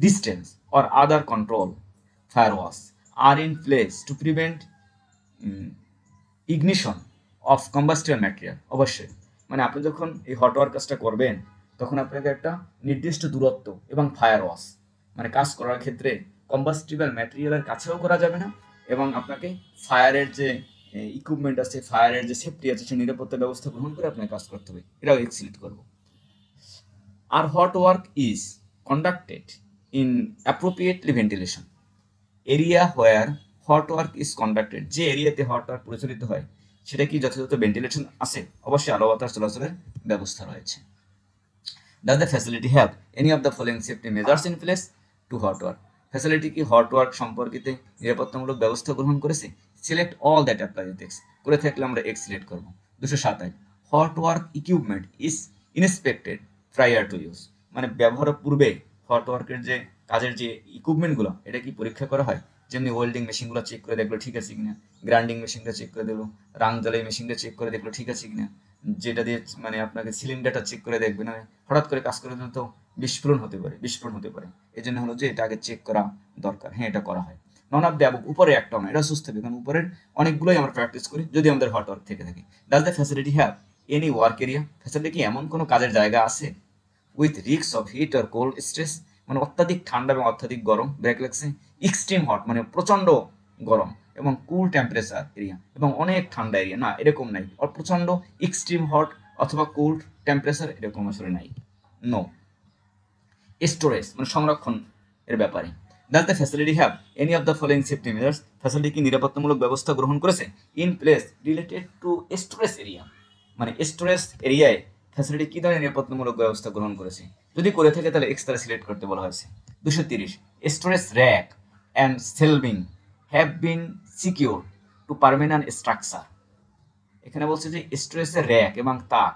distance or other control fireworks are in place to prevent ignition of combustible material. অবশ্যই মানে আপনি যখন এই হট ওয়ার্ক কাজটা করবেন তখন আপনাকে একটা নির্দিষ্ট দূরত্ব এবং ফায়ারওয়ার্কস মানে কাজ করার ক্ষেত্রে কম্বাস্টেবল ম্যাটেরিয়ালের কাছেও করা যাবে না, এবং আপনাকে ফায়ারের যে ইকুইপমেন্ট আছে, ফায়ারের যে সেফটি আছে, সেই নিরাপত্তা ব্যবস্থা গ্রহণ করে আপনাকে কাজ করতে হবে। এটাও এক্সিলেট করবো। আর hot work is conducted in appropriately ventilation area where hot work is conducted. যে এরিয়াতে হট ওয়ার্ক পরিচালিত হয় সেটা কি যথাযথ ভেন্টিলেশন আছে? অবশ্যই আলো বাতাস চলাচলের ব্যবস্থা রয়েছে। Does the facility have any of the following safety measures in place to hot work? Facility কি হট ওয়ার্ক সম্পর্কিত নিরাপত্তামূলক ব্যবস্থা গ্রহণ করেছে? Select all that apply with X. করে থাকলে আমরা এক্স সিলেক্ট করবো। 227 hot work equipment is inspected prior to use. মানে ব্যবহারের পূর্বে হট ওয়ার্কের যে কাজের যে ইকুইপমেন্টগুলো এটা কি পরীক্ষা করা হয়? যেমনি ওয়েল্ডিং মেশিনগুলো চেক করে দেখলো ঠিক আছে কিনা, গ্রাইন্ডিং মেশিনটা চেক করে দেখলো, রাং জ্বালাই মেশিনটা চেক করে দেখলো ঠিক আছে কিনা, যেটা দিয়ে মানে আপনাকে সিলিন্ডারটা চেক করে দেখবে না, হঠাৎ করে কাজ করে দিলে তো বিস্ফোরণ হতে পারে। এই জন্য হলো যে এটা আগে চেক করা দরকার। হ্যাঁ, এটা করা হয়। নন অফ দ্য অ্যাবভ উপরে একটাও না, এটা সুস্থ হবে, কারণ উপরের অনেকগুলোই আমরা প্র্যাকটিস করি যদি আমাদের হট ওয়ার্ক থেকে থাকে। Does the facility have any work area? Facility কি এমন কোনো কাজের জায়গা আছে with risk of heat or cold stress, মানে অত্যাধিক ঠান্ডা এবং অত্যাধিক গরম, ব্রেক লাগছে, এক্সট্রিম হট মানে প্রচন্ড গরম, এবং কুল টেম্পারেচার এরিয়া এবং অনেক ঠান্ডা এরিয়া, না এরকম নাই। আর প্রচন্ড এক্সট্রিম হট অথবা কোল্ড টেম্পারেচার এরকম আসলে নাই। নো। স্টোরেজ মানে সংরক্ষণ এর ব্যাপারে। Does the facility have any of the following safety measures? Facility কি নিরাপত্তামূলক ব্যবস্থা গ্রহণ করেছে in place related to storage area? মানে স্টোরেজ এরিয়ায় ফ্যাসিলিটি কি ধরনের নিরাপত্তামূলক ব্যবস্থা গ্রহণ করেছে? যদি করে থাকে তাহলে এক্সট্রা সিলেক্ট করতে বলা হয়েছে। 230 storage rack and shelving have been secure to permanent structure. এখানে বলছে যে স্টোরেজের র্যাক এবং তাক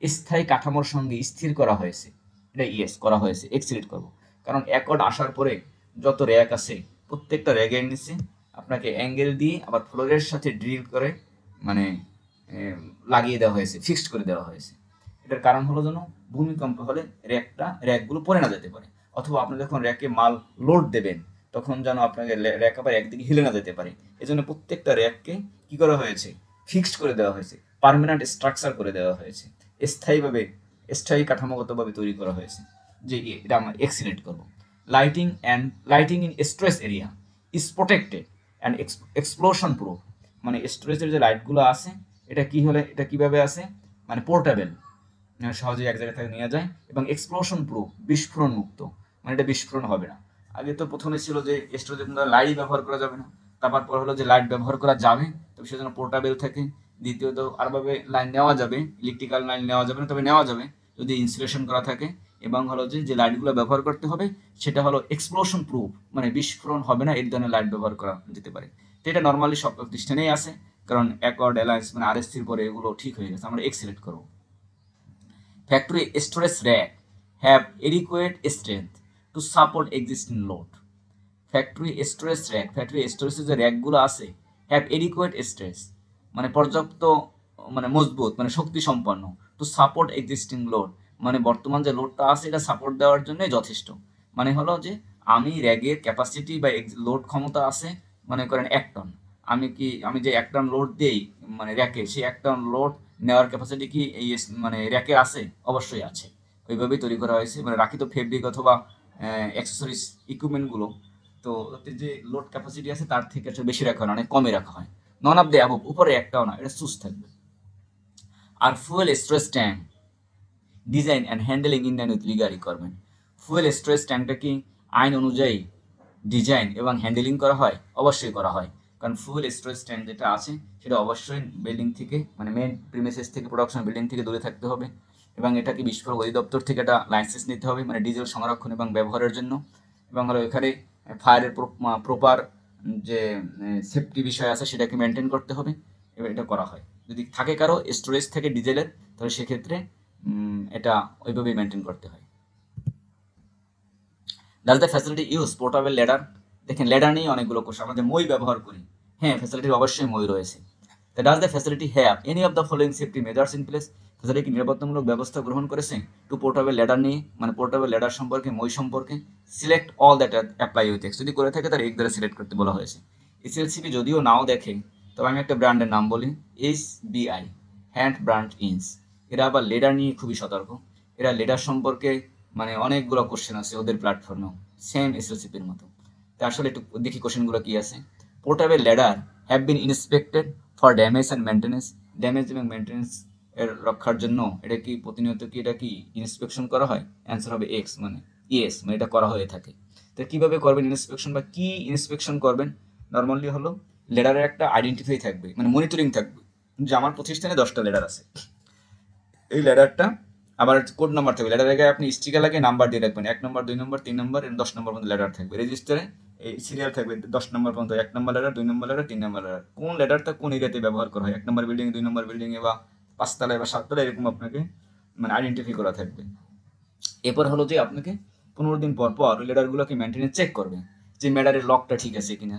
স্থায়ী কাঠামোর সঙ্গে স্থির করা হয়েছে। এটা ইয়েস করা হয়েছে, এক্সিলেট করব। কারণ অ্যাকর্ড আসার পরে যত র্যাক আছে প্রত্যেকটা র্যাকের নিচে আপনাকে অ্যাঙ্গেল দিয়ে আবার ফ্লোরের সাথে ড্রিল করে মানে লাগিয়ে দেওয়া হয়েছে, ফিক্সড করে দেওয়া হয়েছে। এটার কারণ হলো যেন ভূমিকম্প হলে র্যাকগুলো পড়ে না যেতে পারে, অথবা আপনি যখন র্যাকে মাল লোড দেবেন তখন যেন আপনাকে র্যাক আবার একদিকে হিলে না যেতে পারে। এজন্য প্রত্যেকটা র্যাককে কি করা হয়েছে, ফিক্সড করে দেওয়া হয়েছে, পার্মানেন্ট স্ট্রাকচার করে দেওয়া হয়েছে, স্থায়ী কাঠামোগতভাবে তৈরি করা হয়েছে। যে এটা আমরা এক্সিলেট করব। Lighting in stress area is protected and explosion proof. মানে স্টোরেজের যে লাইটগুলো আছে এটা কি হলে এটা কিভাবে আছে, মানে পোর্টেবল, সহজে এক জায়গা থেকে নেওয়া যায়, এবং এক্সপ্লোশন প্রুফ, বিস্ফোরণ মুক্ত, মানে এটা বিস্ফোরণ হবে না। আগে তো প্রথমে ছিল যে স্টোরেজে কোনো লাইট ব্যবহার করা যাবে না, তারপর হলো যে লাইট ব্যবহার করা যাবে, তবে সেজন্য পোর্টেবল থাকে। দ্বিতীয়ত আরভাবে লাইন নেওয়া যাবে, ইলেকট্রিক্যাল লাইন নেওয়া যাবে না, তবে নেওয়া যাবে যদি ইনসুলেশন করা থাকে। এবং হলো যে লাইটগুলো ব্যবহার করতে হবে সেটা হলো এক্সপ্লোশন প্রুফ, মানে বিস্ফোরণ হবে না, এই ধরনের লাইট ব্যবহার করা যেতে পারে। তো এটা নর্মালি সব প্রতিষ্ঠানেই আছে, কারণ অ্যাকর্ড অ্যালায়েন্স মানে আরএসসির পরে এগুলো ঠিক হয়ে গেছে। আমরা সিলেক্ট করব। Factory storage rack have adequate strength to support existing load. Factory স্টোরেজের যে র্যাকগুলো আছে হ্যাভ এডিকুয়েট স্ট্রেস, মানে পর্যাপ্ত, মানে মজবুত, মানে শক্তি সম্পন্ন, টু সাপোর্ট এক্সিস্টিং লোড, মানে বর্তমান যে লোডটা আছে এটা সাপোর্ট দেওয়ার জন্য যথেষ্ট। মানে হলো যে আমি র্যাগের ক্যাপাসিটি বা লোড ক্ষমতা আছে মনে করেন 1 টন, আমি যে 1 টন লোড দেই মানে র্যাকে, সেই 1 টন লোড নেওয়ার ক্যাপাসিটি কি এই মানে র্যাকের আছে? অবশ্যই আছে। ওইভাবেই তৈরি করা হয়েছে। মানে রাখিত ফেব্রিক অথবা অ্যাক্সেসরিজ ইকুইপমেন্টগুলো তো ওতে যে লোড ক্যাপাসিটি আছে তার থেকে একটু বেশি রাখা হয়, অনেক কমে রাখা হয়। নন অফ দ্য অ্যাবভ, উপরে একটাও না, এটা চুজ থাকবে। আর fuel storage tank design and handling in line with legal requirement. Fuel storage ট্যাঙ্কটা কি আইন অনুযায়ী ডিজাইন এবং হ্যান্ডেলিং করা হয়? অবশ্যই করা হয়, কারণ ফুয়েল স্টোরেজ ট্যাঙ্ক যেটা আছে সেটা অবশ্যই বিল্ডিং থেকে, মানে মেন প্রিমিসেস থেকে, প্রোডাকশন বিল্ডিং থেকে দূরে থাকতে হবে, এবং এটাকে বিস্ফোরক অধিদপ্তর থেকে একটা লাইসেন্স নিতে হবে, মানে ডিজেল সংরক্ষণ এবং ব্যবহারের জন্য। এবং হলো এখানে ফায়ারের প্রপার যে সেফটি বিষয় আছে সেটাকে মেনটেন করতে হবে, এবার এটা করা হয়। যদি থাকে কারো স্টোরেজ থেকে ডিজেলের, তাহলে সেক্ষেত্রে এটা ওইভাবেই মেনটেন করতে হয়। Does the facility use portable ladder? দেখেন ল্যাডার নিয়ে অনেকগুলো কোশ্চেন, আমরা যে মই ব্যবহার করি, হ্যাঁ ফ্যাসিলিটির অবশ্যই মই রয়েছে। তা does the facility have any of the following safety measures in place? Facility কি নিরাপত্তামূলক ব্যবস্থা গ্রহণ করেছে টু পোর্টেবল ল্যাডার নিয়ে, মানে পোর্টেবল ল্যাডার সম্পর্কে, মই সম্পর্কে? Select all that apply with X, যদি করে থাকে তার এক দ্বারা সিলেক্ট করতে বলা হয়েছে। এসএলসিপি যদিও নাও দেখে, তবে আমি একটা ব্র্যান্ডের নাম বলি, SBI, হ্যান্ড ব্র্যান্ড ইন্স। এরা আবার লেডার নিয়ে খুবই সতর্ক। এরা লেডার সম্পর্কে মানে অনেকগুলো কোশ্চেন আছে ওদের প্ল্যাটফর্মেও, সেম এসএলসিপির মতো। তা আসলে একটু দেখি কোশ্চেনগুলো কি আছে। Portable ladder have been inspected for damage and maintenance. Damage এবং মেনটেন্যান্স এর রক্ষার জন্য এটা কি প্রতিনিয়ত কি এটা কি ইন্সপেকশন করা হয়? অ্যান্সার হবে এক্স, মানে ইয়েস, মানে এটা করা হয়ে থাকে। তো কীভাবে করবেন ইন্সপেকশন, বা কি ইন্সপেকশন করবেন? নর্মালি হলো লেডারের একটা আইডেন্টিফাই থাকবে, মানে মনিটরিং থাকবে যে আমার প্রতিষ্ঠানে 10টা লেডার আছে, এই লেডারটা আবার কোড নাম্বার থাকবে। লেডার আগে আপনি স্টিকার লাগিয়ে নাম্বার দিয়ে রাখবেন, 1 নম্বর, 2 নম্বর, 3 নম্বর, 10 নম্বর পর্যন্ত লেডার থাকবে। রেজিস্টারে এই সিরিয়াল থাকবে 10 নম্বর পর্যন্ত, 1 নম্বর লেডার, 2 নম্বর লেডার, 3 নম্বর লেডার। কোন লেডারটা কোন এরিয়াতে ব্যবহার করা হয়, 1 নম্বর বিল্ডিং, 2 নম্বর বিল্ডিং এ, বা 5 তলায় বা 7 তলায়, এরকম আপনাকে মানে আইডেন্টিফাই করা থাকবে। এরপর হলো যে আপনাকে 15 দিন পর পর লেডারগুলোকে মেনটেনেন্স চেক করবে যে লেডারের লকটা ঠিক আছে কিনা,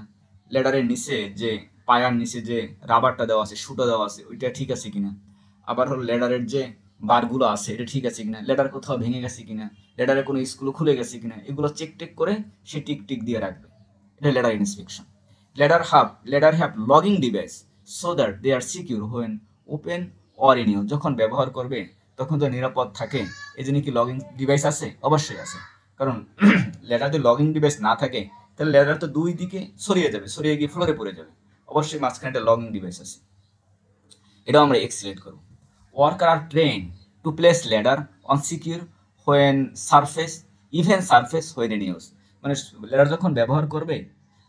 লেডারের নিচে যে পায়ার নিচে যে রাবারটা দেওয়া আছে, সুটা দেওয়া আছে, ওইটা ঠিক আছে কিনা। আবার হলো লেডারের যে বারগুলো আছে এটা ঠিক আছে কিনা, লেডার কোথাও ভেঙে গেছে কিনা, লেডারের কোনো স্ক্রু খুলে গেছে কিনা, এগুলো চেক টেক করে সে টিক দিয়ে রাখবে। এটা ladder inspection. Ladder have locking device so that they are secure when open or in use. যখন ব্যবহার করবে তখন তো নিরাপদ থাকে, এই জন্য কি লগিং ডিভাইস আছে? অবশ্যই আছে, কারণ লেডার যদি লগিং ডিভাইস না থাকে তাহলে লেডার তো দুই দিকে সরিয়ে যাবে, সরিয়ে গিয়ে ফ্লোরে পড়ে যাবে। অবশ্যই মাঝখানে একটা লগিং ডিভাইস আছে, এটাও আমরা সিলেক্ট করব। Worker are train to place ladder on secure when surface, even surface when in use. মানে ল্যাডার যখন ব্যবহার করবে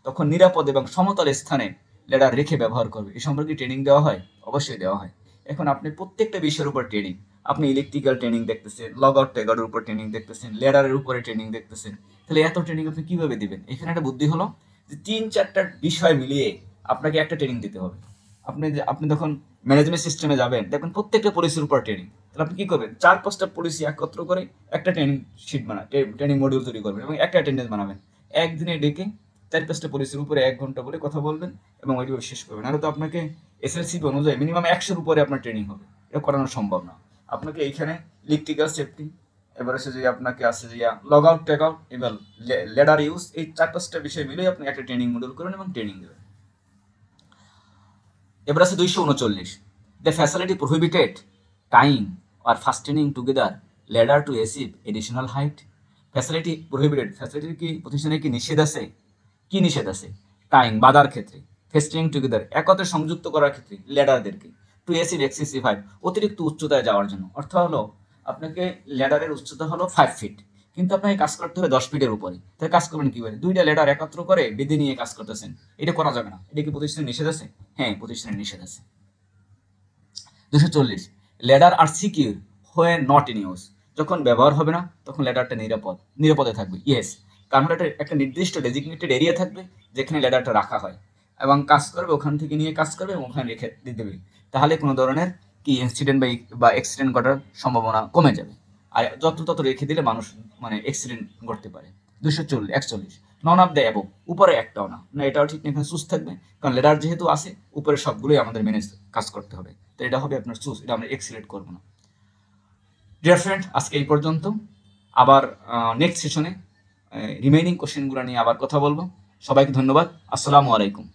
তখন নিরাপদ এবং সমতল স্থানে ল্যাডার রেখে ব্যবহার করবে। এই সম্পর্কে ট্রেনিং দেওয়া হয়, অবশ্যই দেওয়া হয়। এখন আপনি প্রত্যেকটা বিষয়ের উপর ট্রেনিং, আপনি ইলেকট্রিক্যাল ট্রেনিং দেখতেছেন, লগ আউট ট্যাগ আউটের উপর ট্রেনিং দেখতেছেন, ল্যাডারের উপরে ট্রেনিং দেখতেছেন, তাহলে এত ট্রেনিং আপনি কিভাবে দিবেন? এখানে একটা বুদ্ধি হলো যে 3-4টা বিষয় মিলিয়ে আপনাকে একটা ট্রেনিং দিতে হবে। আপনি যখন ম্যানেজমেন্ট সিস্টেমে যাবেন, দেখবেন প্রত্যেকটা পলিসির উপর ট্রেনিং, তাহলে আপনি কি করবেন? 4-5টা পলিসি একত্র করে একটা ট্রেনিং শিট বানাবেন, ট্রেনিং মডিউল তৈরি করবেন এবং একটা অ্যাটেন্ডেন্স বানাবেন। একদিনে ডেকে 4-5টা পলিসির উপরে 1 ঘন্টা করে কথা বলবেন এবং ওইভাবে শেষ করবেন। আর তো আপনাকে এসএলসি অনুযায়ী মিনিমাম 100-র উপরে আপনার ট্রেনিং হবে, এটা করানো সম্ভব না। আপনাকে এইখানে ইলেকট্রিক্যাল সেফটি, এবার হচ্ছে যে আপনাকে আছে যে লগ আউট ট্যাগ আউট, এবার লেডার ইউজ, এই 4-5টা বিষয় মিলে আপনি একটা ট্রেনিং মডিউল করবেন এবং ট্রেনিং দেবেন। এবার আছে 239, the facility prohibited time or fastening together ladder to achieve additional height. Facility prohibited, ফ্যাসিলিটির কি প্রতিষ্ঠানে কি নিষেধ আছে? কি নিষেধ আছে? টাইম বাধার ক্ষেত্রে, ফাস্টেনিং টুগেদার একত্রে সংযুক্ত করার ক্ষেত্রে ল্যাডারদেরকে, টু অ্যাচিভ এক্সেসিভ হাইট অতিরিক্ত উচ্চতায় যাওয়ার জন্য। অর্থ হলো আপনাকে ল্যাডারের উচ্চতা হলো 5 ফিট, কিন্তু আপনাকে কাজ করতে হবে 10 ফিটের উপরে, তাহলে কাজ করবেন কিভাবে? 2টা ল্যাডার একত্র করে বেঁধে নিয়ে কাজ করতেছেন, এটা করা যাবে না। এটা কি প্রতিষ্ঠানে নিষেধ আছে? হ্যাঁ, প্রতিষ্ঠানে নিষেধ আছে। 240, ladder are secure when not in use, যখন ব্যবহার হবে না তখন ল্যাডারটা নিরাপদে থাকবে। ইয়েস, কারণ একটা নির্দিষ্ট ডেজিগনেটেড এরিয়া থাকবে যেখানে ল্যাডারটা রাখা হয় এবং কাজ করবে, ওখান থেকে নিয়ে কাজ করবে এবং ওখানে রেখে দিয়ে দেবে, তাহলে কোনো ধরনের কি ইনসিডেন্ট বা অ্যাক্সিডেন্ট ঘটার সম্ভাবনা কমে যাবে। আর যত তত রেখে দিলে মানুষ মানে অ্যাক্সিডেন্ট ঘটতে পারে। 241, নন অফ দ্য অ্যাবভ, উপরে একটাও না, না এটাও ঠিক না, এখানে চুজ থাকবে, কারণ লেডার যেহেতু আছে উপরে সবগুলোই আমাদের মেনে কাজ করতে হবে, তো এটা হবে আপনার চুজ, এটা আমরা এক্সিলেট করবো না। ডিয়ার ফ্রেন্ড, আজকে এই পর্যন্ত। আবার নেক্সট সেশনে রিমেইনিং কোশ্চেনগুলো নিয়ে আবার কথা বলবো। সবাইকে ধন্যবাদ। আসসালামু আলাইকুম।